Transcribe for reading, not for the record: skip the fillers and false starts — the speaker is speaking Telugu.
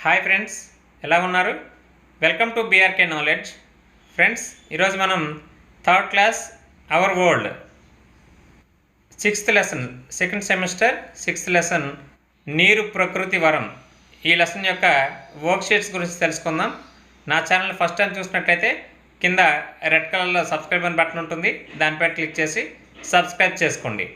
హాయ్ ఫ్రెండ్స్, ఎలా ఉన్నారు? Welcome to BRK knowledge. Friends, ఈరోజు మనం third class our world 6th lesson, second semester 6th lesson నీరు ప్రకృతి వరం, ఈ లెసన్ యొక్క వర్క్షీట్స్ గురించి తెలుసుకుందాం. నా ఛానల్ ఫస్ట్ టైం చూసినట్లయితే కింద రెడ్ కలర్లో సబ్స్క్రైబ్ అని బటన్ ఉంటుంది, దానిపై క్లిక్ చేసి సబ్స్క్రైబ్ చేసుకోండి.